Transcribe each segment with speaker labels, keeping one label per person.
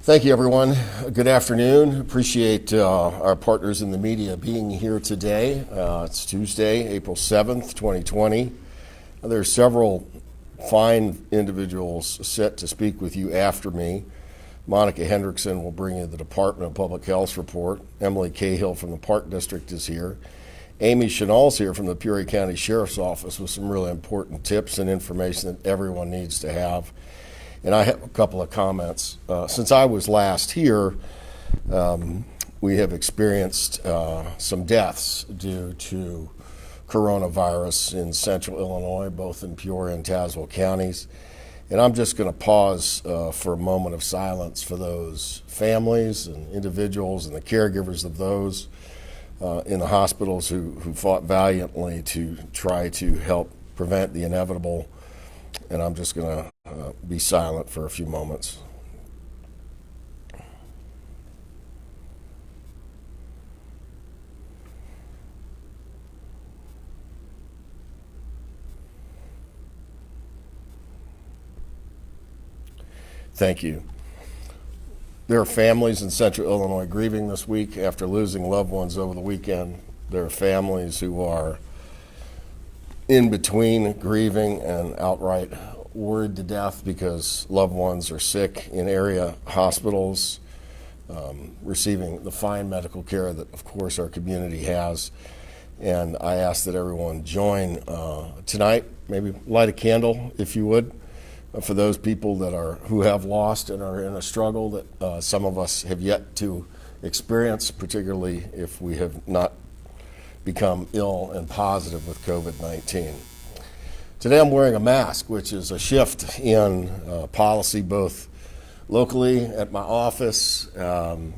Speaker 1: Thank you, everyone. Good afternoon. Appreciate our partners in the media being here today. It's Tuesday, April 7th, 2020. There are several fine individuals set to speak with you after me. Monica Hendrickson will bring you the Department of Public Health's report. Emily Cahill from the Park District is here. Amy Chanel's here from the Peoria County Sheriff's Office with some really important tips and information that everyone needs to have. And I have a couple of comments. Since I was last here, we have experienced some deaths due to coronavirus in central Illinois, both in Peoria and Tazewell counties. And I'm just going to pause for a moment of silence for those families and individuals and the caregivers of those in the hospitals who fought valiantly to try to help prevent the inevitable. And I'm just going to be silent for a few moments. Thank you. There are families in central Illinois grieving this week after losing loved ones over the weekend. There are families who are in between grieving and outright worried to death because loved ones are sick in area hospitals, receiving the fine medical care that, of course, our community has. And I ask that everyone join tonight, maybe light a candle, if you would, for those people who have lost and are in a struggle that some of us have yet to experience, particularly if we have not become ill and positive with COVID-19. Today I'm wearing a mask, which is a shift in policy both locally at my office, some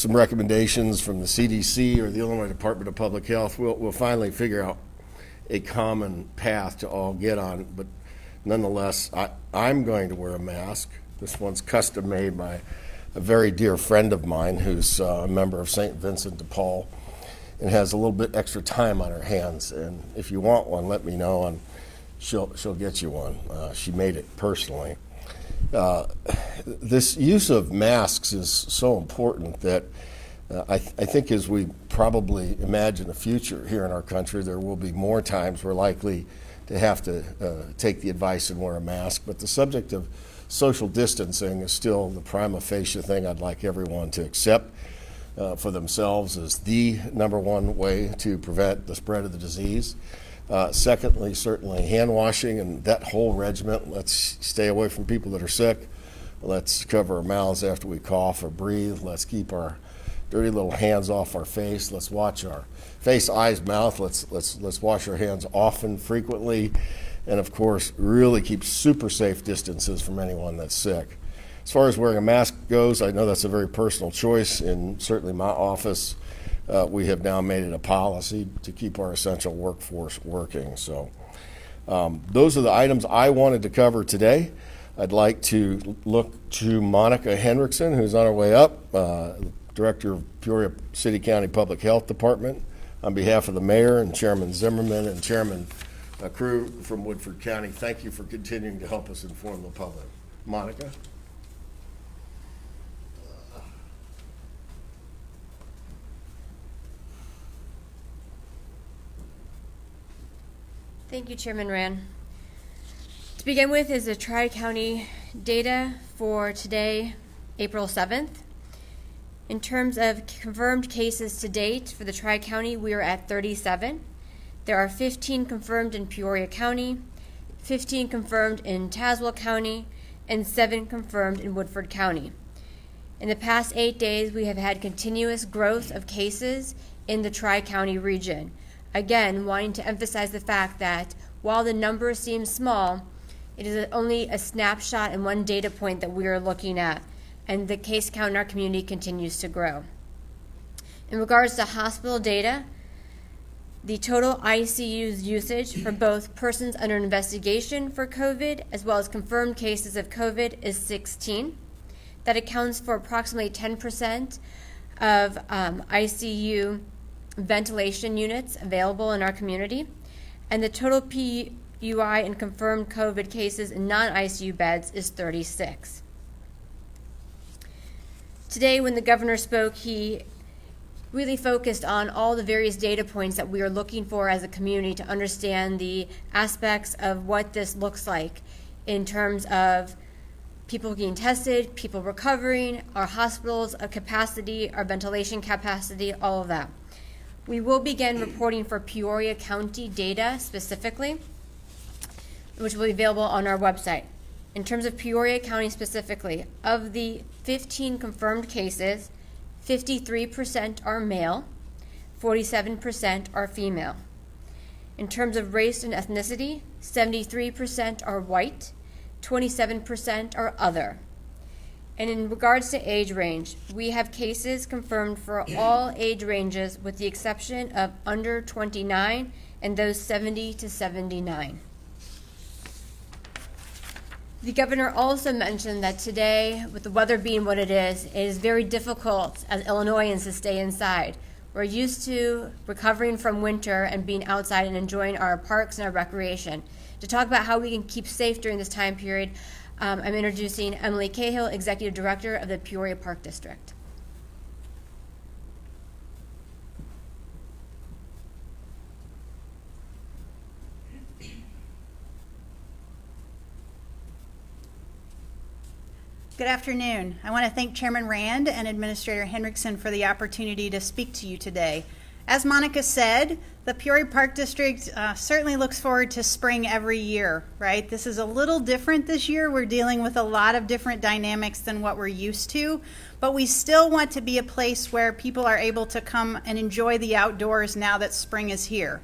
Speaker 1: recommendations from the CDC or the Illinois Department of Public Health. We'll finally figure out a common path to all get on, but nonetheless, I'm going to wear a mask. This one's custom made by a very dear friend of mine who's a member of St. Vincent de Paul and has a little bit extra time on her hands. And if you want one, let me know, and she'll get you one. She made it personally. This use of masks is so important that I think as we probably imagine a future here in our country, there will be more times we're likely to have to take the advice and wear a mask. But the subject of social distancing is still the prima facie thing I'd like everyone to accept for themselves as the number one way to prevent the spread of the disease. Secondly, certainly hand washing and that whole regiment. Let's stay away from people that are sick. Let's cover our mouths after we cough or breathe. Let's keep our dirty little hands off our face. Let's watch our face, eyes, mouth. Let's wash our hands often, frequently, and of course, really keep super safe distances from anyone that's sick. As far as wearing a mask goes, I know that's a very personal choice. In certainly my office, we have now made it a policy to keep our essential workforce working. So those are the items I wanted to cover today. I'd like to look to Monica Hendrickson, who's on her way up, Director of Peoria City County Public Health Department. On behalf of the Mayor and Chairman Zimmerman and Chairman Crew from Woodford County, thank you for continuing to help us inform the public. Monica?
Speaker 2: Thank you, Chairman Rand. To begin with is the Tri-County data for today, April 7th. In terms of confirmed cases to date for the Tri-County, we are at 37. There are 15 confirmed in Peoria County, 15 confirmed in Tazewell County, and 7 confirmed in Woodford County. In the past 8 days, we have had continuous growth of cases in the Tri-County region. Again, wanting to emphasize the fact that while the numbers seem small, it is only a snapshot and one data point that we are looking at, and the case count in our community continues to grow. In regards to hospital data, the total ICU usage for both persons under investigation for COVID as well as confirmed cases of COVID is 16. That accounts for approximately 10% of ICU ventilation units available in our community, and the total PUI and confirmed COVID cases in non-ICU beds is 36. Today, when the governor spoke, he really focused on all the various data points that we are looking for as a community to understand the aspects of what this looks like in terms of people getting tested, people recovering, our hospitals, our capacity, our ventilation capacity, all of that. We will begin reporting for Peoria County data specifically, which will be available on our website. In terms of Peoria County specifically, of the 15 confirmed cases, 53% are male, 47% are female. In terms of race and ethnicity, 73% are white, 27% are other. And in regards to age range, we have cases confirmed for all age ranges with the exception of under 29 and those 70 to 79. The governor also mentioned that today, with the weather being what it is very difficult as Illinoisans to stay inside. We're used to recovering from winter and being outside and enjoying our parks and our recreation. To talk about how we can keep safe during this time period, I'm introducing Emily Cahill, Executive Director of the Peoria Park District.
Speaker 3: Good afternoon. I want to thank Chairman Rand and Administrator Hendrickson for the opportunity to speak to you today. As Monica said, the Peoria Park District certainly looks forward to spring every year, right? This is a little different this year. We're dealing with a lot of different dynamics than what we're used to, but we still want to be a place where people are able to come and enjoy the outdoors now that spring is here.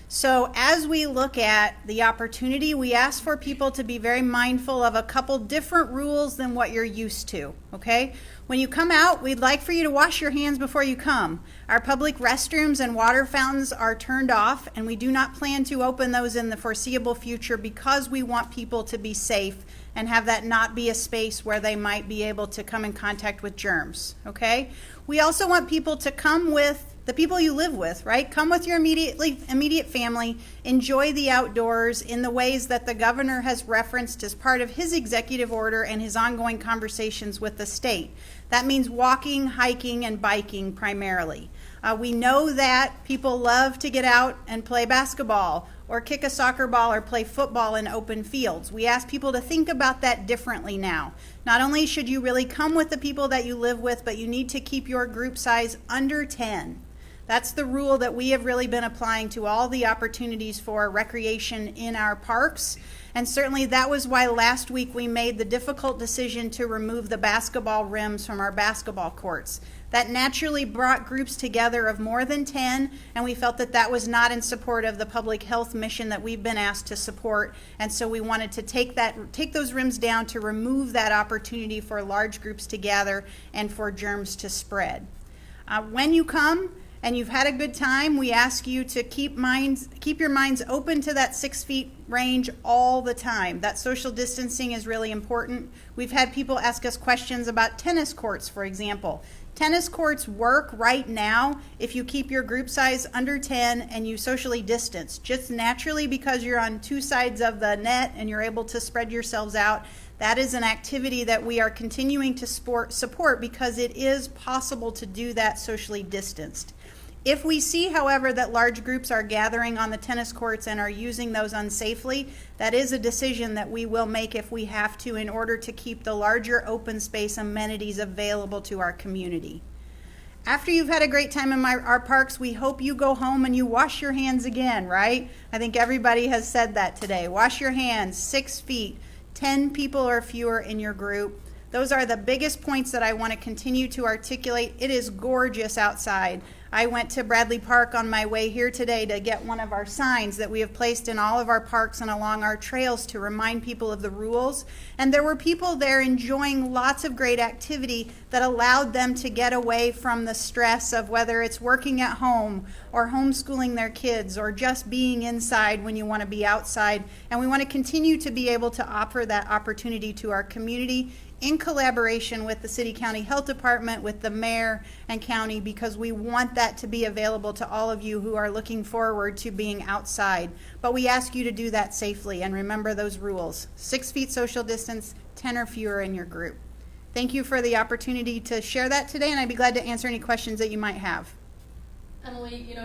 Speaker 3: So as we look at the opportunity, we ask for people to be very mindful of a couple different rules than what you're used to, okay? When you come out, we'd like for you to wash your hands before you come. Our public restrooms and water fountains are turned off, and we do not plan to open those in the foreseeable future because we want people to be safe and have that not be a space where they might be able to come in contact with germs, okay? We also want people to come with the people you live with, right? Come with your immediate family, enjoy the outdoors in the ways that the governor has referenced as part of his executive order and his ongoing conversations with the state. That means walking, hiking, and biking primarily. We know that people love to get out and play basketball or kick a soccer ball or play football in open fields. We ask people to think about that differently now. Not only should you really come with the people that you live with, but you need to keep your group size under 10. That's the rule that we have really been applying to all the opportunities for recreation in our parks. And certainly that was why last week we made the difficult decision to remove the basketball rims from our basketball courts. That naturally brought groups together of more than 10, and we felt that that was not in support of the public health mission that we've been asked to support. And so we wanted to take those rims down to remove that opportunity for large groups to gather and for germs to spread. When you come, and you've had a good time, we ask you to keep your minds open to that 6 feet range all the time. That social distancing is really important. We've had people ask us questions about tennis courts, for example. Tennis courts work right now if you keep your group size under 10 and you socially distance, just naturally because you're on two sides of the net and you're able to spread yourselves out. That is an activity that we are continuing to support because it is possible to do that socially distanced. If we see, however, that large groups are gathering on the tennis courts and are using those unsafely, that is a decision that we will make if we have to in order to keep the larger open space amenities available to our community. After you've had a great time in our parks, we hope you go home and you wash your hands again, right? I think everybody has said that today. Wash your hands, 6 feet, 10 people or fewer in your group. Those are the biggest points that I want to continue to articulate. It is gorgeous outside. I went to Bradley Park on my way here today to get one of our signs that we have placed in all of our parks and along our trails to remind people of the rules. And there were people there enjoying lots of great activity that allowed them to get away from the stress of whether it's working at home or homeschooling their kids or just being inside when you want to be outside. And we want to continue to be able to offer that opportunity to our community in collaboration with the City County Health Department, with the mayor and county, because we want that to be available to all of you who are looking forward to being outside. But we ask you to do that safely and remember those rules. 6 feet social distance, 10 or fewer in your group. Thank you for the opportunity to share that today, and I'd be glad to answer any questions that you might have.
Speaker 4: Emily, you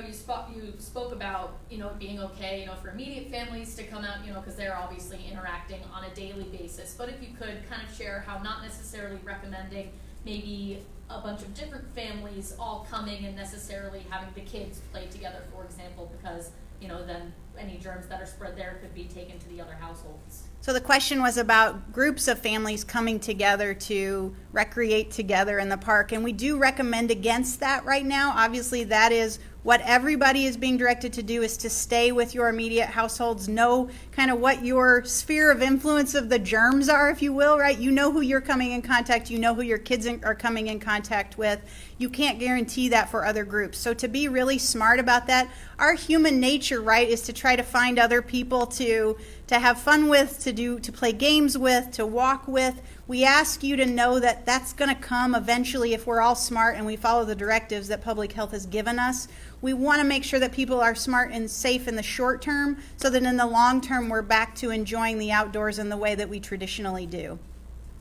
Speaker 4: spoke about, it being okay, for immediate families to come out, because they're obviously interacting on a daily basis. But if you could kind of share how not necessarily recommending maybe a bunch of different families all coming and necessarily having the kids play together, for example, because, then any germs that are spread there could be taken to the other households.
Speaker 3: So the question was about groups of families coming together to recreate together in the park, and we do recommend against that right now. Obviously, that is what everybody is being directed to do, is to stay with your immediate households, know kind of what your sphere of influence of the germs are, if you will, right? You know who you're coming in contact, you know who your kids are coming in contact with. You can't guarantee that for other groups. So to be really smart about that, our human nature, right, is to try to find other people to have fun with, to play games with, to walk with. We ask you to know that that's going to come eventually if we're all smart and we follow the directives that public health has given us. We want to make sure that people are smart and safe in the short term so that in the long term we're back to enjoying the outdoors in the way that we traditionally do.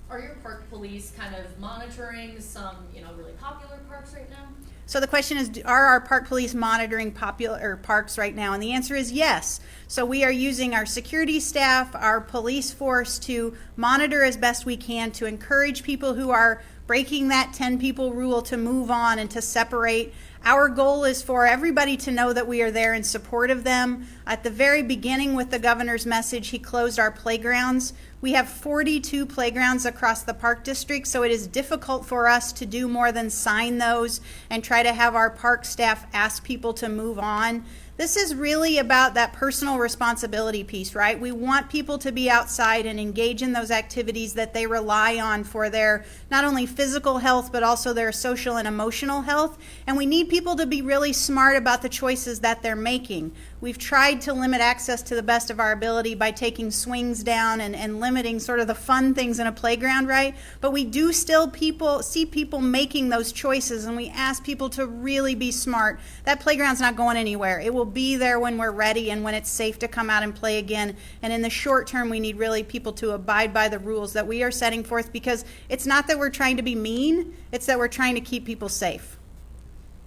Speaker 4: Are your park police kind of monitoring some, really popular parks right now?
Speaker 3: So the question is, are our park police monitoring popular parks right now? And the answer is yes. So we are using our security staff, our police force to monitor as best we can to encourage people who are breaking that 10 people rule to move on and to separate. Our goal is for everybody to know that we are there in support of them. At the very beginning with the governor's message, he closed our playgrounds. We have 42 playgrounds across the park district, so it is difficult for us to do more than sign those and try to have our park staff ask people to move on. This is really about that personal responsibility piece, right? We want people to be outside and engage in those activities that they rely on for their not only physical health, but also their social and emotional health. And we need people to be really smart about the choices that they're making. We've tried to limit access to the best of our ability by taking swings down and limiting sort of the fun things in a playground, right? But we do still see people making those choices, and we ask people to really be smart. That playground's not going anywhere. It will be there when we're ready and when it's safe to come out and play again. And in the short term, we need really people to abide by the rules that we are setting forth, because it's not that we're trying to be mean, it's that we're trying to keep people safe.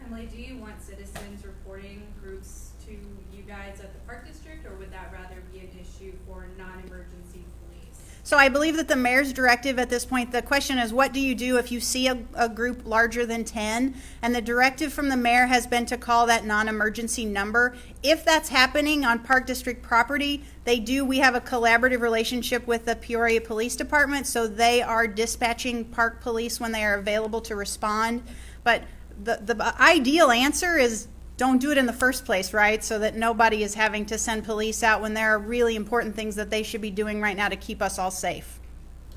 Speaker 5: Emily, do you want citizens reporting groups to you guys at the park district, or would that rather be an issue for non-emergency police?
Speaker 3: So I believe that the mayor's directive at this point, the question is, what do you do if you see a group larger than 10? And the directive from the mayor has been to call that non-emergency number. If that's happening on park district property, we have a collaborative relationship with the Peoria Police Department, so they are dispatching park police when they are available to respond. But the ideal answer is don't do it in the first place, right? So that nobody is having to send police out when there are really important things that they should be doing right now to keep us all safe.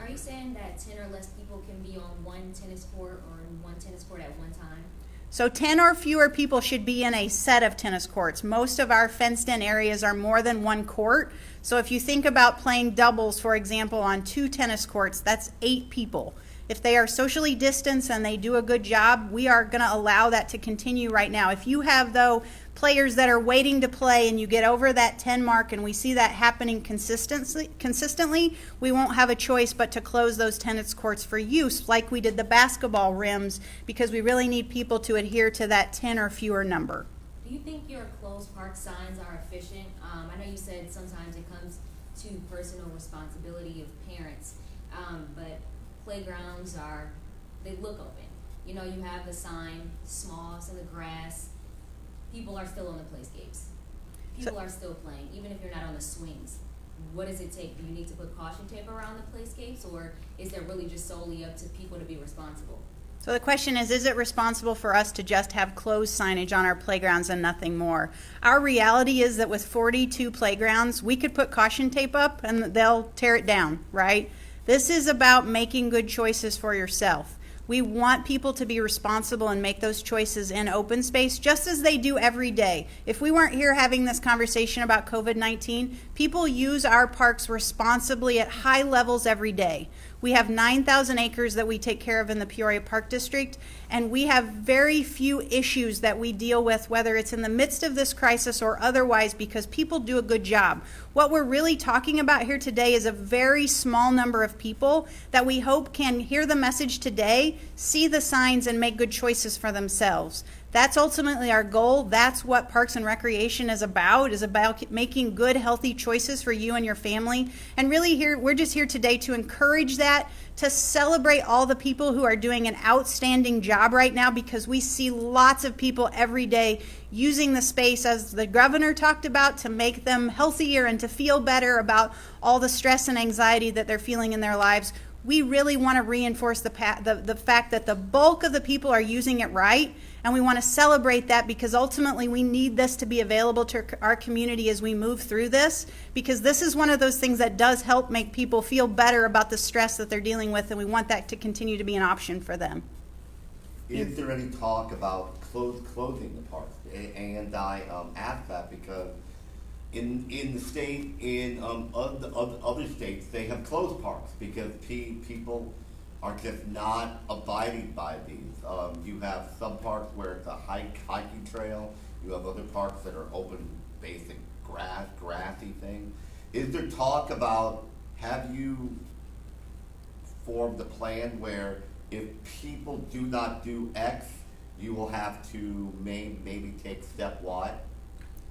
Speaker 6: Are you saying that 10 or less people can be on one tennis court or in one tennis court at one time?
Speaker 3: So 10 or fewer people should be in a set of tennis courts. Most of our fenced-in areas are more than one court. So if you think about playing doubles, for example, on 2 tennis courts, that's 8 people. If they are socially distanced and they do a good job, we are going to allow that to continue right now. If you have, though, players that are waiting to play and you get over that 10 mark and we see that happening consistently, we won't have a choice but to close those tennis courts for use like we did the basketball rims, because we really need people to adhere to that 10 or fewer number.
Speaker 6: Do you think your closed park signs are efficient? I know you said sometimes it comes to personal responsibility of parents, but playgrounds they look open. You have the sign, small, it's in the grass. People are still on the playscapes. People are still playing, even if you're not on the swings. What does it take? Do you need to put caution tape around the playscapes, or is that really just solely up to people to be responsible?
Speaker 3: So the question is it responsible for us to just have closed signage on our playgrounds and nothing more? Our reality is that with 42 playgrounds, we could put caution tape up and they'll tear it down, right? This is about making good choices for yourself. We want people to be responsible and make those choices in open space, just as they do every day. If we weren't here having this conversation about COVID-19, people use our parks responsibly at high levels every day. We have 9,000 acres that we take care of in the Peoria Park District, and we have very few issues that we deal with, whether it's in the midst of this crisis or otherwise, because people do a good job. What we're really talking about here today is a very small number of people that we hope can hear the message today, see the signs, and make good choices for themselves. That's ultimately our goal. That's what Parks and Recreation is about making good, healthy choices for you and your family. And really we're just here today to encourage that, to celebrate all the people who are doing an outstanding job right now, because we see lots of people every day using the space, as the governor talked about, to make them healthier and to feel better about all the stress and anxiety that they're feeling in their lives. We really want to reinforce the fact that the bulk of the people are using it right, and we want to celebrate that, because ultimately we need this to be available to our community as we move through this, because this is one of those things that does help make people feel better about the stress that they're dealing with, and we want that to continue to be an option for them.
Speaker 7: Is there any talk about closing the parks? And I ask that because in the state, in other states, they have closed parks because people are just not abiding by these. You have some parks where it's a hiking trail. You have other parks that are open, basic grassy thing. Is there talk about, have you formed a plan where if people do not do X, you will have to maybe take step Y?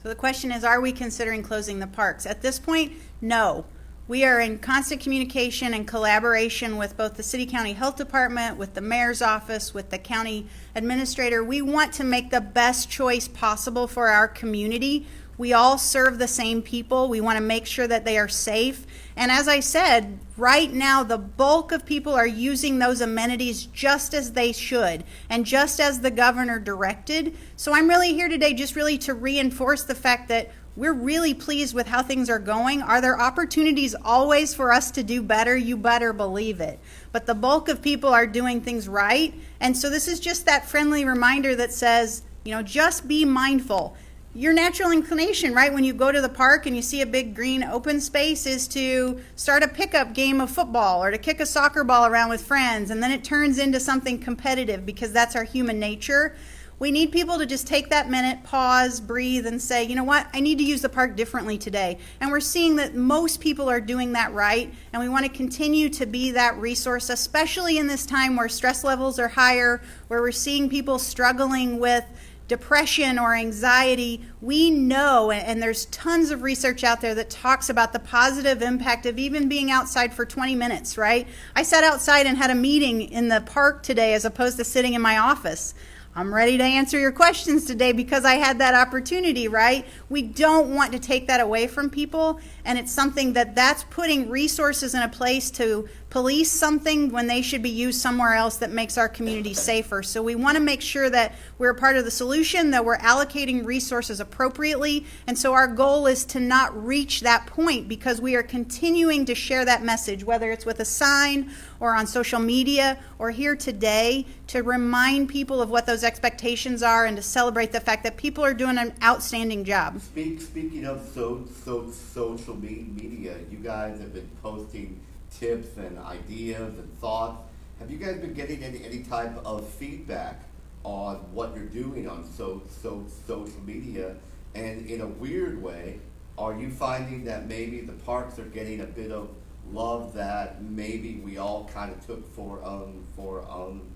Speaker 3: So the question is, are we considering closing the parks? At this point, no. We are in constant communication and collaboration with both the City County Health Department, with the Mayor's Office, with the County Administrator. We want to make the best choice possible for our community. We all serve the same people. We want to make sure that they are safe. And as I said, right now the bulk of people are using those amenities just as they should and just as the governor directed. So I'm really here today just really to reinforce the fact that we're really pleased with how things are going. Are there opportunities always for us to do better? You better believe it. But the bulk of people are doing things right. And so this is just that friendly reminder that says, just be mindful. Your natural inclination, right, when you go to the park and you see a big green open space, is to start a pickup game of football or to kick a soccer ball around with friends, and then it turns into something competitive because that's our human nature. We need people to just take that minute, pause, breathe, and say, you know what, I need to use the park differently today. And we're seeing that most people are doing that right, and we want to continue to be that resource, especially in this time where stress levels are higher, where we're seeing people struggling with depression or anxiety. We know, and there's tons of research out there that talks about the positive impact of even being outside for 20 minutes, right? I sat outside and had a meeting in the park today as opposed to sitting in my office. I'm ready to answer your questions today because I had that opportunity, right? We don't want to take that away from people, and it's something that's putting resources in a place to police something when they should be used somewhere else that makes our community safer. So we want to make sure that we're a part of the solution, that we're allocating resources appropriately, and so our goal is to not reach that point because we are continuing to share that message, whether it's with a sign or on social media or here today, to remind people of what those expectations are and to celebrate the fact that people are doing an outstanding job.
Speaker 7: Speaking of social media, you guys have been posting tips and ideas and thoughts. Have you guys been getting any type of feedback on what you're doing on social media? And in a weird way, are you finding that maybe the parks are getting a bit of love that maybe we all kind of took for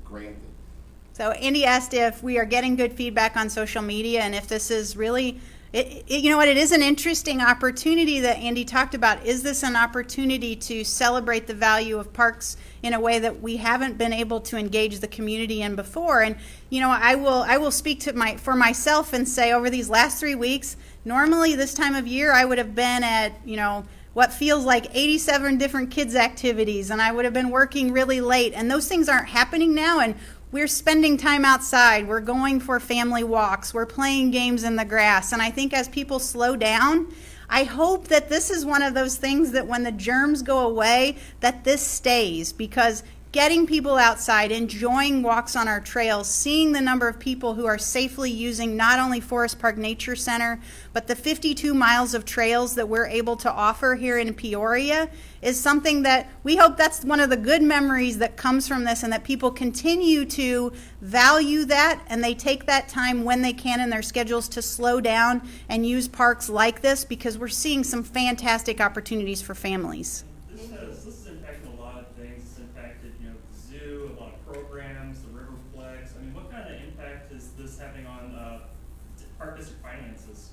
Speaker 7: granted?
Speaker 3: So Andy asked if we are getting good feedback on social media and if this is really, you know what, it is an interesting opportunity that Andy talked about. Is this an opportunity to celebrate the value of parks in a way that we haven't been able to engage the community in before? And I will speak to for myself and say over these last 3 weeks, normally this time of year I would have been at what feels like 87 different kids activities, and I would have been working really late, and those things aren't happening now. And we're spending time outside. We're going for family walks. We're playing games in the grass. And I think as people slow down, I hope that this is one of those things that when the germs go away, that this stays, because getting people outside, enjoying walks on our trails, seeing the number of people who are safely using not only Forest Park Nature Center, but the 52 miles of trails that we're able to offer here in Peoria is something that we hope that's one of the good memories that comes from this, and that people continue to value that, and they take that time when they can in their schedules to slow down and use parks like this, because we're seeing some fantastic opportunities for families.
Speaker 8: This is impacting a lot of things. It's impacted, the zoo, a lot of programs, the Riverflex. I mean, what kind of impact is this having on Park District finances?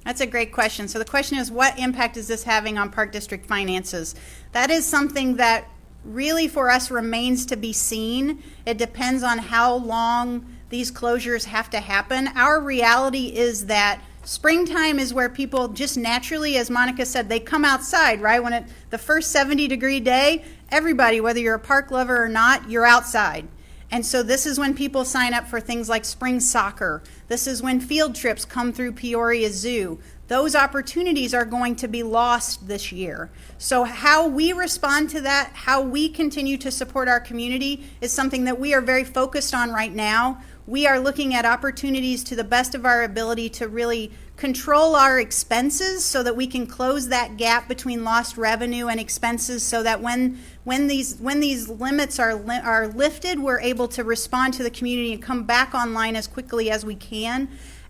Speaker 3: That's a great question. So the question is, what impact is this having on Park District finances? That is something that really for us remains to be seen. It depends on how long these closures have to happen. Our reality is that springtime is where people just naturally, as Monica said, they come outside, right? When the first 70-degree day, everybody, whether you're a park lover or not, you're outside. And so this is when people sign up for things like spring soccer. This is when field trips come through Peoria Zoo. Those opportunities are going to be lost this year. So how we respond to that, how we continue to support our community is something that we are very focused on right now. We are looking at opportunities to the best of our ability to really control our expenses so that we can close that gap between lost revenue and expenses, so that when these limits are lifted, we're able to respond to the community and come back online as quickly as we can.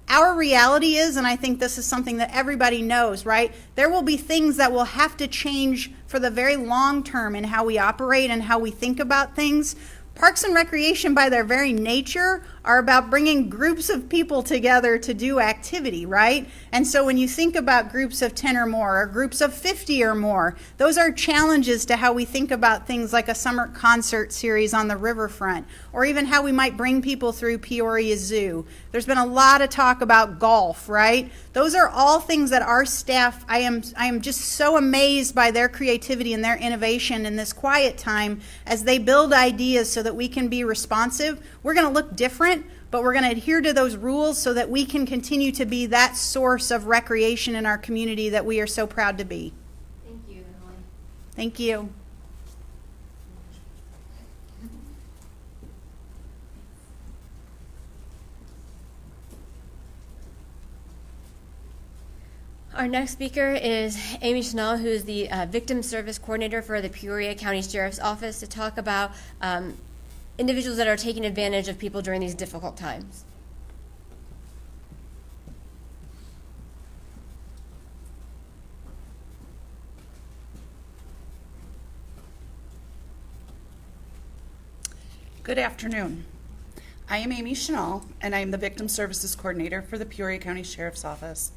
Speaker 3: Our reality is, and I think this is something that everybody knows, right? There will be things that will have to change for the very long term in how we operate and how we think about things. Parks and Recreation, by their very nature, are about bringing groups of people together to do activity, right? And so when you think about groups of 10 or more, or groups of 50 or more, those are challenges to how we think about things like a summer concert series on the riverfront, or even how we might bring people through Peoria Zoo. There's been a lot of talk about golf, right? Those are all things that our staff, I am just so amazed by their creativity and their innovation in this quiet time as they build ideas so that we can be responsive. We're going to look different, but we're going to adhere to those rules so that we can continue to be that source of recreation in our community that we are so proud to be.
Speaker 6: Thank you, Emily.
Speaker 3: Thank you.
Speaker 2: Our next speaker is Amy Chanel, who is the Victim Service Coordinator for the Peoria County Sheriff's Office, to talk about individuals that are taking advantage of people during these difficult times.
Speaker 9: Good afternoon. I am Amy Chanel, and I am the Victim Services Coordinator for the Peoria County Sheriff's Office.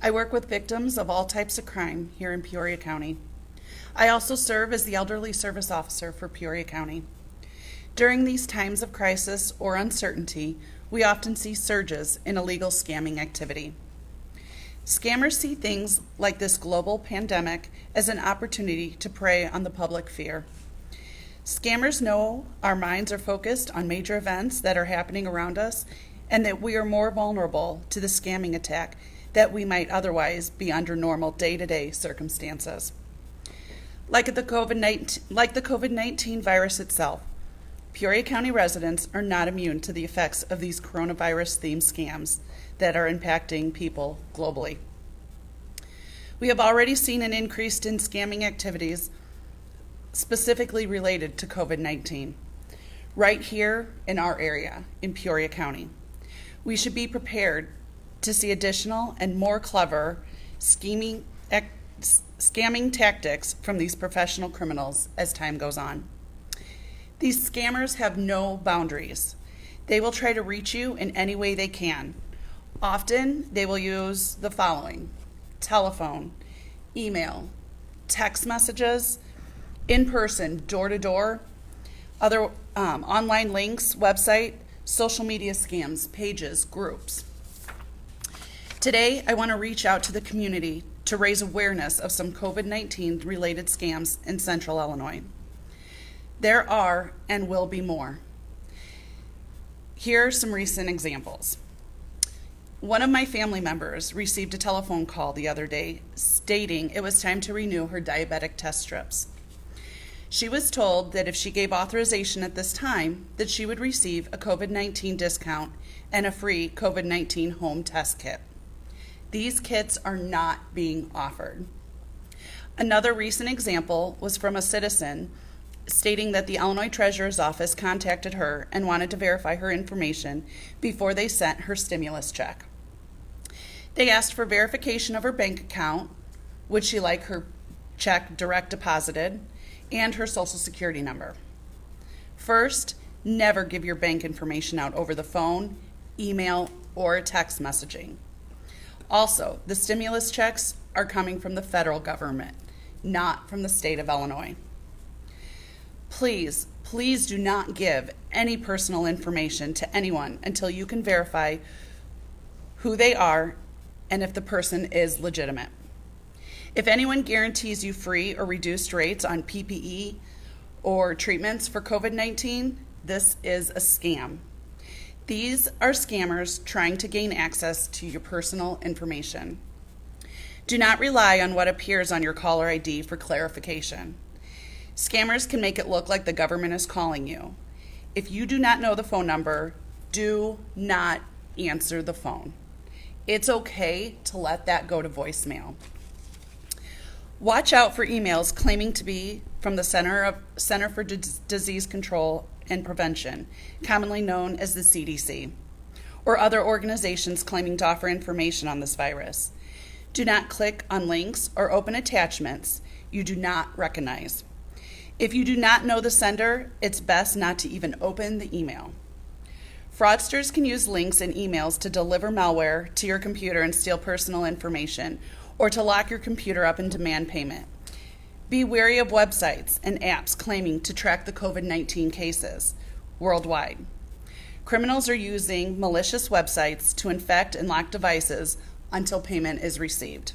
Speaker 9: I work with victims of all types of crime here in Peoria County. I also serve as the Elderly Service Officer for Peoria County. During these times of crisis or uncertainty, we often see surges in illegal scamming activity. Scammers see things like this global pandemic as an opportunity to prey on the public fear. Scammers know our minds are focused on major events that are happening around us, and that we are more vulnerable to the scamming attack that we might otherwise be under normal day-to-day circumstances. Like the COVID-19 virus itself, Peoria County residents are not immune to the effects of these coronavirus-themed scams that are impacting people globally. We have already seen an increase in scamming activities specifically related to COVID-19 right here in our area in Peoria County. We should be prepared to see additional and more clever scamming tactics from these professional criminals as time goes on. These scammers have no boundaries. They will try to reach you in any way they can. Often, they will use the following: telephone, email, text messages, in-person, door-to-door, other online links, website, social media scams, pages, groups. Today, I want to reach out to the community to raise awareness of some COVID-19 related scams in Central Illinois. There are and will be more. Here are some recent examples. One of my family members received a telephone call the other day stating it was time to renew her diabetic test strips. She was told that if she gave authorization at this time, that she would receive a COVID-19 discount and a free COVID-19 home test kit. These kits are not being offered. Another recent example was from a citizen stating that the Illinois Treasurer's Office contacted her and wanted to verify her information before they sent her stimulus check. They asked for verification of her bank account, would she like her check direct deposited, and her social security number. First, never give your bank information out over the phone, email, or text messaging. Also, the stimulus checks are coming from the federal government, not from the state of Illinois. Please do not give any personal information to anyone until you can verify who they are and if the person is legitimate. If anyone guarantees you free or reduced rates on PPE or treatments for COVID-19, this is a scam. These are scammers trying to gain access to your personal information. Do not rely on what appears on your caller ID for clarification. Scammers can make it look like the government is calling you. If you do not know the phone number, do not answer the phone. It's okay to let that go to voicemail. Watch out for emails claiming to be from the Center for Disease Control and Prevention, commonly known as the CDC, or other organizations claiming to offer information on this virus. Do not click on links or open attachments you do not recognize. If you do not know the sender, it's best not to even open the email. Fraudsters can use links and emails to deliver malware to your computer and steal personal information, or to lock your computer up and demand payment. Be wary of websites and apps claiming to track the COVID-19 cases worldwide. Criminals are using malicious websites to infect and lock devices until payment is received.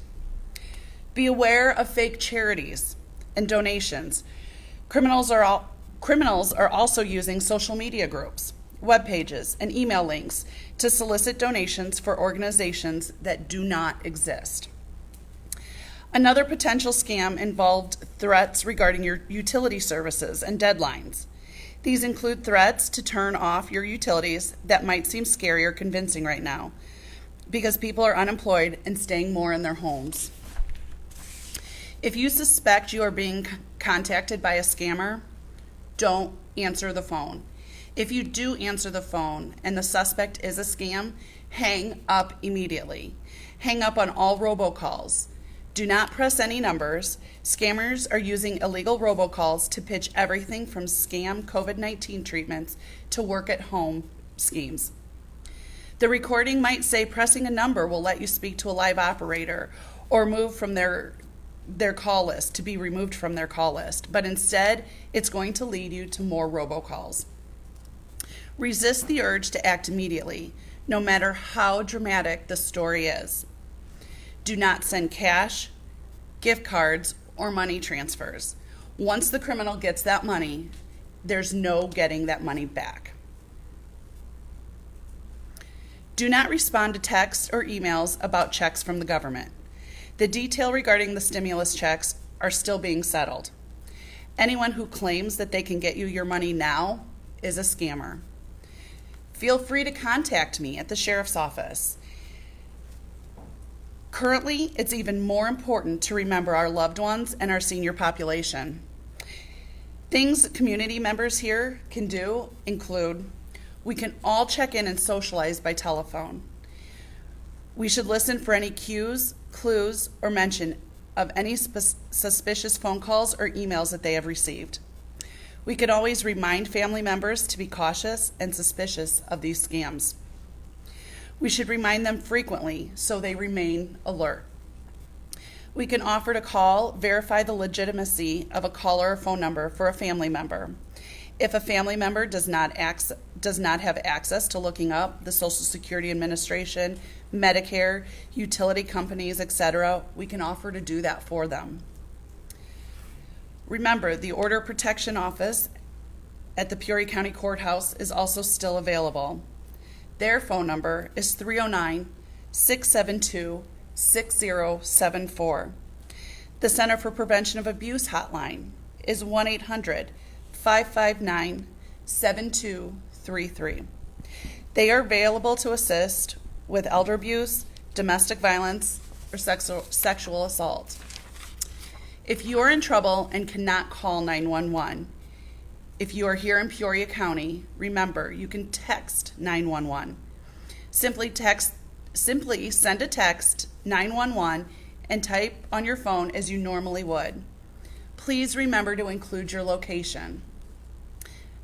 Speaker 9: Be aware of fake charities and donations. Criminals are also using social media groups, web pages, and email links to solicit donations for organizations that do not exist. Another potential scam involved threats regarding your utility services and deadlines. These include threats to turn off your utilities that might seem scary or convincing right now because people are unemployed and staying more in their homes. If you suspect you are being contacted by a scammer, don't answer the phone. If you do answer the phone and the suspect is a scam, hang up immediately. Hang up on all robocalls. Do not press any numbers. Scammers are using illegal robocalls to pitch everything from scam COVID-19 treatments to work at home schemes. The recording might say pressing a number will let you speak to a live operator or move from their call list, to be removed from their call list, but instead it's going to lead you to more robocalls. Resist the urge to act immediately, no matter how dramatic the story is. Do not send cash, gift cards, or money transfers. Once the criminal gets that money, there's no getting that money back. Do not respond to texts or emails about checks from the government. The detail regarding the stimulus checks are still being settled. Anyone who claims that they can get you your money now is a scammer. Feel free to contact me at the sheriff's office. Currently, it's even more important to remember our loved ones and our senior population. Things community members here can do include, we can all check in and socialize by telephone. We should listen for any cues, clues, or mention of any suspicious phone calls or emails that they have received. We could always remind family members to be cautious and suspicious of these scams. We should remind them frequently so they remain alert. We can offer to call, verify the legitimacy of a caller or phone number for a family member. If a family member does not have access to looking up the Social Security Administration, Medicare, utility companies, etc., we can offer to do that for them. Remember, the Order of Protection Office at the Peoria County Courthouse is also still available. Their phone number is 309-672-6074. The Center for Prevention of Abuse hotline is 1-800-559-7233. They are available to assist with elder abuse, domestic violence, or sexual assault. If you are in trouble and cannot call 911, if you are here in Peoria County, remember you can text 911. Simply send a text 911 and type on your phone as you normally would. Please remember to include your location.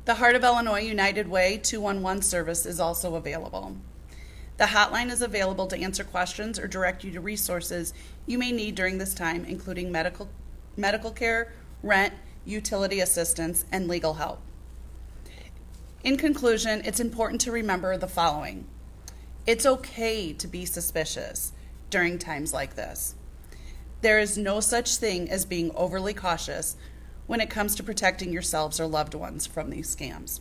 Speaker 9: The Heart of Illinois United Way 211 service is also available. The hotline is available to answer questions or direct you to resources you may need during this time, including medical care, rent, utility assistance, and legal help. In conclusion, it's important to remember the following. It's okay to be suspicious during times like this. There is no such thing as being overly cautious when it comes to protecting yourselves or loved ones from these scams.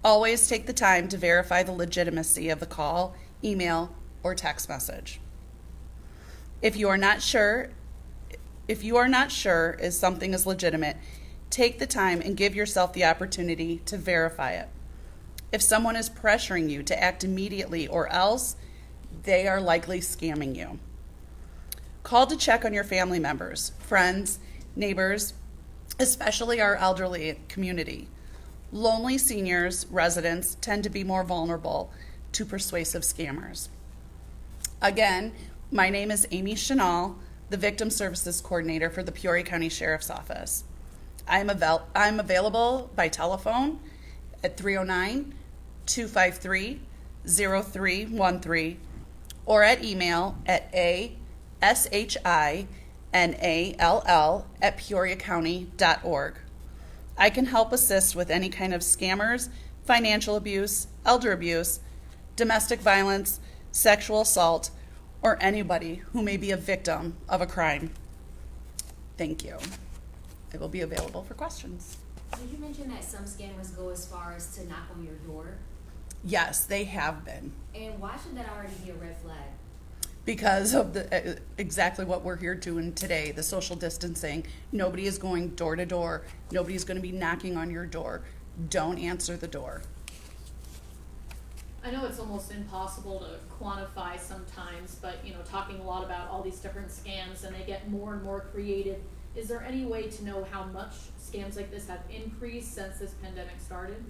Speaker 9: Always take the time to verify the legitimacy of the call, email, or text message. If you are not sure if something is legitimate, take the time and give yourself the opportunity to verify it. If someone is pressuring you to act immediately or else, they are likely scamming you. Call to check on your family members, friends, neighbors, especially our elderly community. Lonely seniors, residents tend to be more vulnerable to persuasive scammers. Again, my name is Amy Chanel, the Victim Services Coordinator for the Peoria County Sheriff's Office. I'm available by telephone at 309-253-0313 or at email at shinall@peoriacounty.org. I can help assist with any kind of scammers, financial abuse, elder abuse, domestic violence, sexual assault, or anybody who may be a victim of a crime. Thank you. I will be available for questions.
Speaker 6: Did you mention that some scammers go as far as to knock on your door?
Speaker 9: Yes, they have been.
Speaker 6: And why should that already be a red flag?
Speaker 9: Because of the exactly what we're here doing today, the social distancing. Nobody is going door to door. Nobody's going to be knocking on your door. Don't answer the door.
Speaker 4: I know it's almost impossible to quantify sometimes, but talking a lot about all these different scams and they get more and more creative. Is there any way to know how much scams like this have increased since this pandemic started?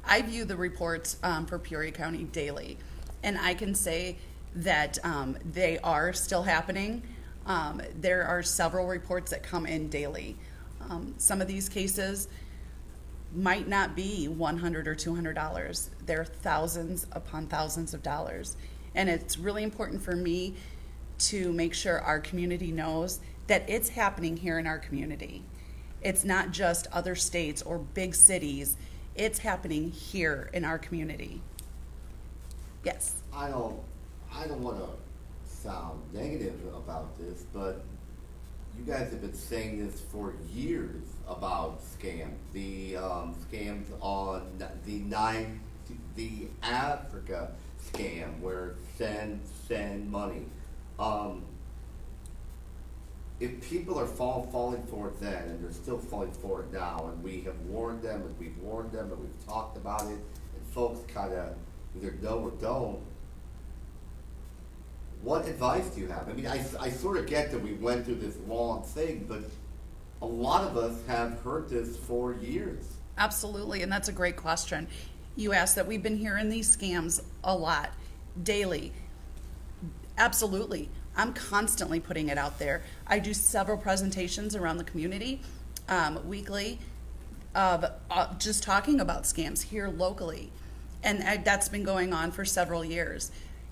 Speaker 9: I view the reports for Peoria County daily, and I can say that they are still happening. There are several reports that come in daily. Some of these cases might not be $100 or $200. They're thousands upon thousands of dollars. And it's really important for me to make sure our community knows that it's happening here in our community. It's not just other states or big cities. It's happening here in our community. Yes.
Speaker 7: I don't want to sound negative about this, but you guys have been saying this for years about scams. The scams on the Africa scam where send money. If people are falling for it then, and they're still falling for it now, and we have warned them, and we've talked about it, and folks kind of either know or don't, what advice do you have? I mean, I sort of get that we went through this long thing, but a lot of us have heard this for years.
Speaker 9: Absolutely, and that's a great question. You asked that. We've been hearing these scams a lot, daily. Absolutely. I'm constantly putting it out there. I do several presentations around the community weekly of just talking about scams here locally, and that's been going on for several years.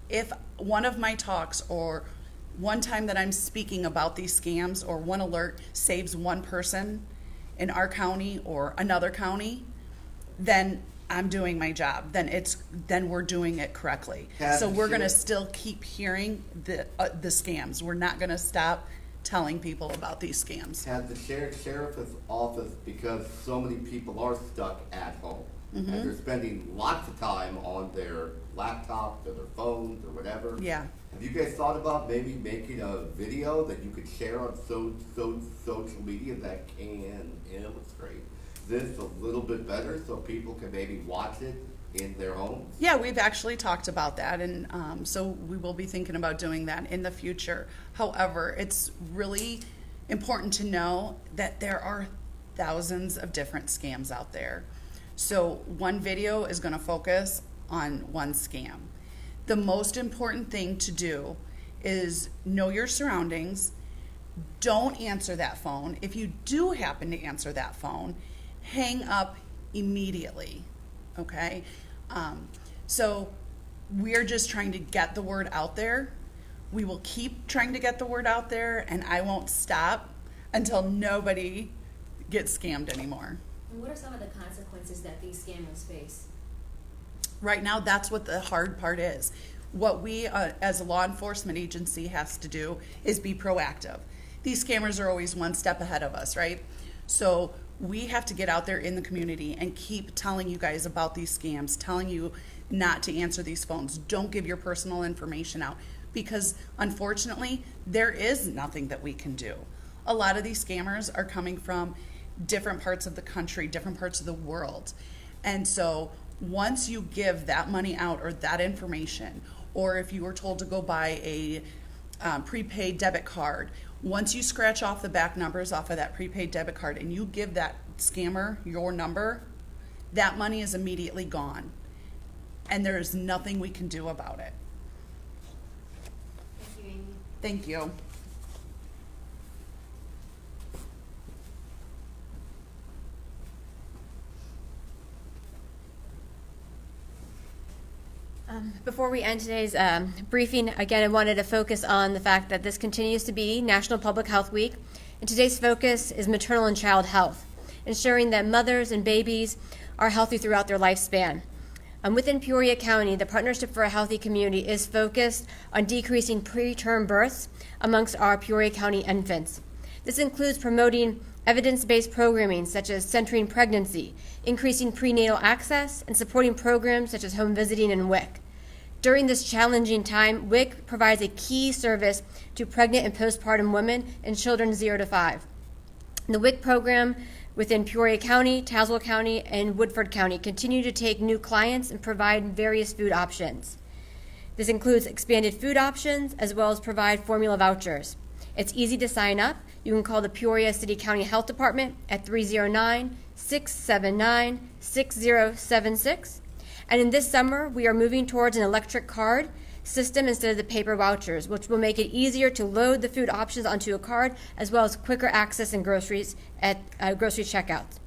Speaker 9: If one of my talks or one time that I'm speaking about these scams or one alert saves one person in our county or another county, then I'm doing my job. Then we're doing it correctly. So we're going to still keep hearing the scams. We're not going to stop telling people about these scams.
Speaker 7: Has the sheriff's office, because so many people are stuck at home, and they're spending lots of time on their laptops or their phones or whatever.
Speaker 9: Yeah.
Speaker 7: Have you guys thought about maybe making a video that you could share on social media that can illustrate this a little bit better so people can maybe watch it in their homes?
Speaker 9: Yeah, we've actually talked about that, and so we will be thinking about doing that in the future. However, it's really important to know that there are thousands of different scams out there. So one video is going to focus on one scam. The most important thing to do is know your surroundings. Don't answer that phone. If you do happen to answer that phone, hang up immediately, okay? So we're just trying to get the word out there. We will keep trying to get the word out there, and I won't stop until nobody gets scammed anymore.
Speaker 6: And what are some of the consequences that these scammers face?
Speaker 9: Right now, that's what the hard part is. What we, as a law enforcement agency, has to do is be proactive. These scammers are always one step ahead of us, right? So we have to get out there in the community and keep telling you guys about these scams, telling you not to answer these phones. Don't give your personal information out, because unfortunately, there is nothing that we can do. A lot of these scammers are coming from different parts of the country, different parts of the world. And so once you give that money out or that information, or if you were told to go buy a prepaid debit card, once you scratch off the back numbers off of that prepaid debit card and you give that scammer your number, that money is immediately gone. And there is nothing we can do about it.
Speaker 6: Thank you, Amy.
Speaker 9: Thank you.
Speaker 2: Before we end today's briefing, again, I wanted to focus on the fact that this continues to be National Public Health Week, and today's focus is maternal and child health, ensuring that mothers and babies are healthy throughout their lifespan. Within Peoria County, the Partnership for a Healthy Community is focused on decreasing preterm births amongst our Peoria County infants. This includes promoting evidence-based programming such as centering pregnancy, increasing prenatal access, and supporting programs such as home visiting and WIC. During this challenging time, WIC provides a key service to pregnant and postpartum women and children 0 to 5. The WIC program within Peoria County, Tazewell County, and Woodford County continue to take new clients and provide various food options. This includes expanded food options as well as provide formula vouchers. It's easy to sign up. You can call the Peoria City County Health Department at 309-679-6076. And in this summer, we are moving towards an electric card system instead of the paper vouchers, which will make it easier to load the food options onto a card, as well as quicker access in groceries at grocery checkouts.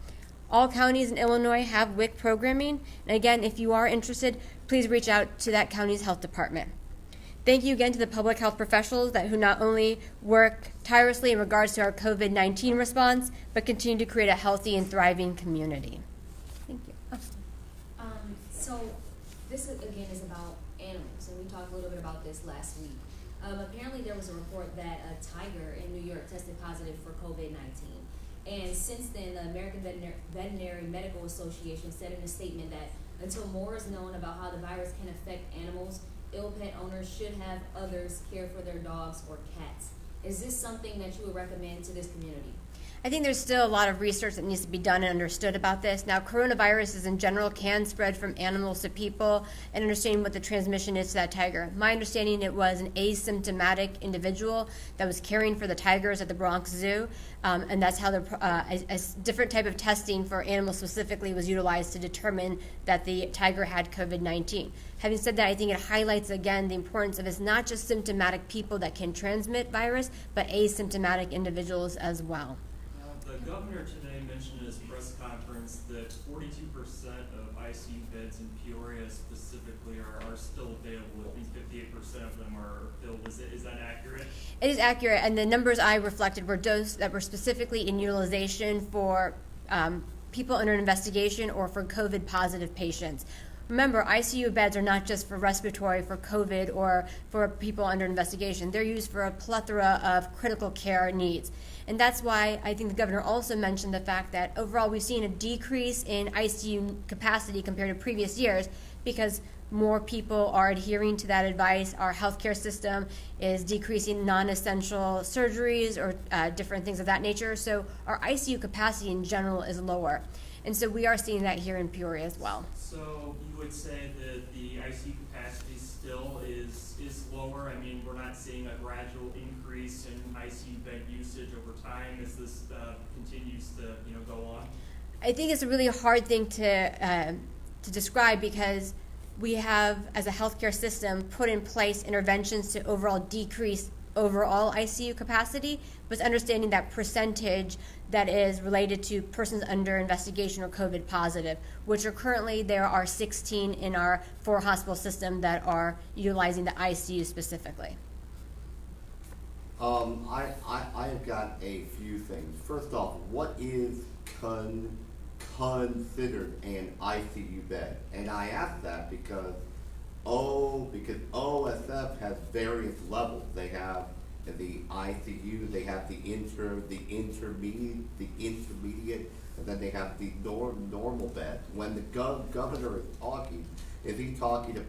Speaker 2: All counties in Illinois have WIC programming, and again, if you are interested, please reach out to that county's health department. Thank you again to the public health professionals who not only work tirelessly in regards to our COVID-19 response, but continue to create a healthy and thriving community. Thank you.
Speaker 6: So this again is about animals, and we talked a little bit about this last week. Apparently there was a report that a tiger in New York tested positive for COVID-19. And since then, the American Veterinary Medical Association said in a statement that until more is known about how the virus can affect animals, ill pet owners should have others care for their dogs or cats. Is this something that you would recommend to this community?
Speaker 2: I think there's still a lot of research that needs to be done and understood about this. Now, coronaviruses in general can spread from animals to people, and understanding what the transmission is to that tiger. My understanding, it was an asymptomatic individual that was caring for the tigers at the Bronx Zoo, and that's how a different type of testing for animals specifically was utilized to determine that the tiger had COVID-19. Having said that, I think it highlights again the importance of it's not just symptomatic people that can transmit virus, but asymptomatic individuals as well.
Speaker 8: The governor today mentioned in his press conference that 42% of ICU beds in Peoria specifically are still available. It means 58% of them are filled. Is that accurate?
Speaker 2: It is accurate, and the numbers I reflected were those that were specifically in utilization for people under investigation or for COVID-positive patients. Remember, ICU beds are not just for respiratory, for COVID, or for people under investigation. They're used for a plethora of critical care needs. And that's why I think the governor also mentioned the fact that overall we've seen a decrease in ICU capacity compared to previous years because more people are adhering to that advice. Our healthcare system is decreasing non-essential surgeries or different things of that nature. So our ICU capacity in general is lower. And so we are seeing that here in Peoria as well.
Speaker 8: So you would say that the ICU capacity still is lower? I mean, we're not seeing a gradual increase in ICU bed usage over time as this continues to go on?
Speaker 2: I think it's a really hard thing to describe because we have, as a healthcare system, put in place interventions to overall decrease overall ICU capacity, but understanding that percentage that is related to persons under investigation or COVID positive, which are currently, there are 16 in our 4-hospital system that are utilizing the ICU specifically.
Speaker 7: I have got a few things. First off, what is considered an ICU bed? And I ask that because OSF has various levels. They have the ICU, they have the intermediate, and then they have the normal bed. When the governor is he talking to?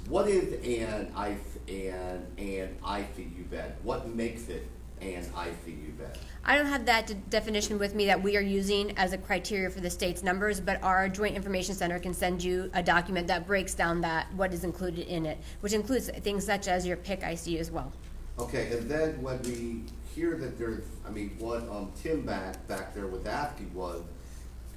Speaker 7: What is an ICU bed? What makes it an ICU bed?
Speaker 2: I don't have that definition with me that we are using as a criteria for the state's numbers, but our Joint Information Center can send you a document that breaks down what is included in it, which includes things such as your PIC ICU as well.
Speaker 7: Okay, and then when we hear that there's, what Tim back there was asking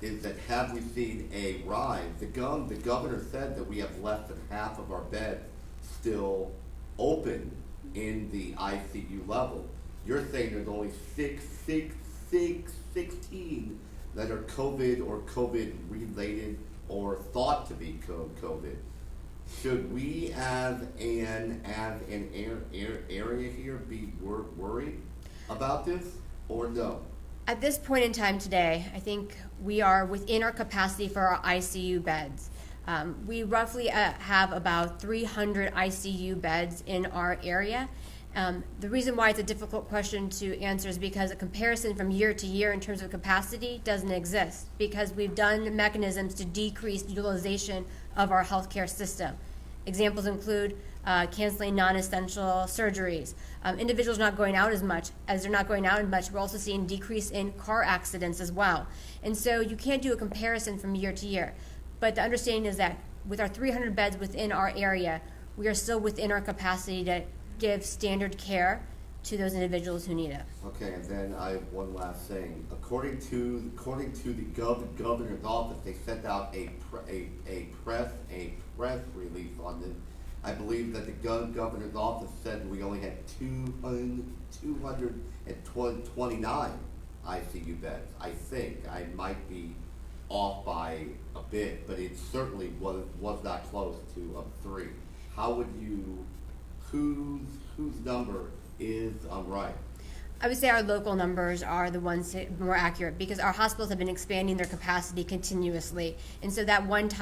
Speaker 7: is that have we seen a rise? The governor said that we have less than half of our beds still open in the ICU level. You're saying there's only 16 that are COVID or COVID related or thought to be COVID. Should we as an area here be worried about this or no?
Speaker 2: At this point in time today, I think we are within our capacity for our ICU beds. We roughly have about 300 ICU beds in our area. The reason why it's a difficult question to answer is because a comparison from year to year in terms of capacity doesn't exist because we've done mechanisms to decrease utilization of our healthcare system. Examples include canceling non-essential surgeries. Individuals not going out as much. As they're not going out as much, we're also seeing decrease in car accidents as well. And so you can't do a comparison from year to year. But the understanding is that with our 300 beds within our area, we are still within our capacity to give standard care to those individuals who need it.
Speaker 7: Okay, and then I have one last thing. According to the governor's office, they sent out a press release on this. I believe that the governor's office said we only had 229 ICU beds. I think I might be off by a bit, but it certainly was not close to 3. How would you? Whose number is right?
Speaker 2: I would say our local numbers are the ones more accurate because our hospitals have been expanding their capacity continuously. And so that point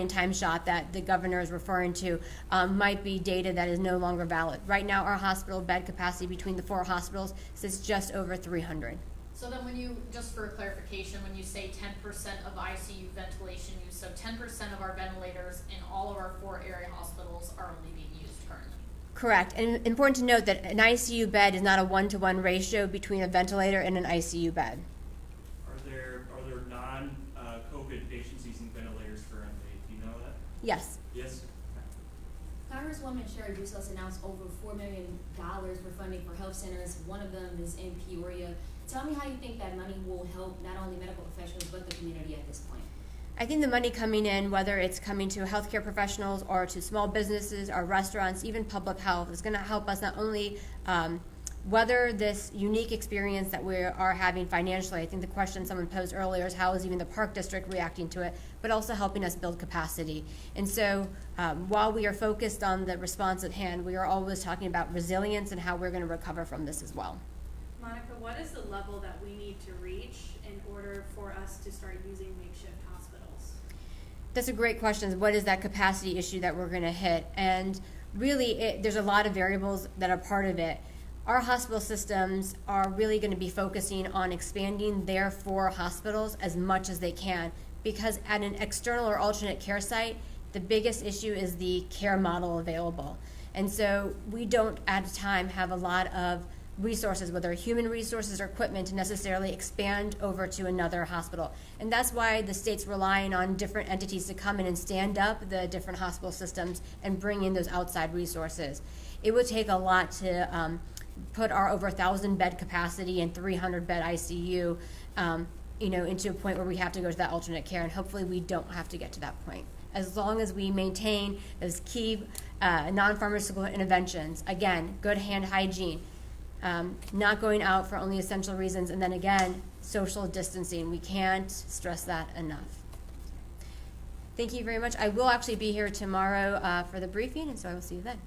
Speaker 2: in time shot that the governor is referring to might be data that is no longer valid. Right now, our hospital bed capacity between the 4 hospitals sits just over 300.
Speaker 4: So then when you, just for clarification, when you say 10% of ICU ventilation use, so 10% of our ventilators in all of our 4 area hospitals are only being used currently?
Speaker 2: Correct. And important to note that an ICU bed is not a 1-to-1 ratio between a ventilator and an ICU bed.
Speaker 8: Are there non-COVID patients using ventilators currently? Do you know that?
Speaker 2: Yes.
Speaker 8: Yes.
Speaker 6: Congresswoman Sherry Bustos announced over $4 million for funding for health centers. One of them is in Peoria. Tell me how you think that money will help not only medical professionals but the community at this point.
Speaker 2: I think the money coming in, whether it's coming to healthcare professionals or to small businesses or restaurants, even public health, is going to help us not only weather this unique experience that we are having financially. I think the question someone posed earlier is how is even the Park District reacting to it, but also helping us build capacity. And so while we are focused on the response at hand, we are always talking about resilience and how we're going to recover from this as well.
Speaker 5: Monica, what is the level that we need to reach in order for us to start using makeshift hospitals?
Speaker 2: That's a great question. What is that capacity issue that we're going to hit? And really, there's a lot of variables that are part of it. Our hospital systems are really going to be focusing on expanding their 4 hospitals as much as they can, because at an external or alternate care site, the biggest issue is the care model available. And so we don't at a time have a lot of resources, whether human resources or equipment, to necessarily expand over to another hospital. And that's why the state's relying on different entities to come in and stand up the different hospital systems and bring in those outside resources. It would take a lot to put our over 1,000 bed capacity and 300 bed ICU, into a point where we have to go to that alternate care, and hopefully we don't have to get to that point. As long as we maintain those key non-pharmaceutical interventions, again, good hand hygiene, not going out for only essential reasons, and then again, social distancing. We can't stress that enough. Thank you very much. I will actually be here tomorrow for the briefing, and so I will see you then.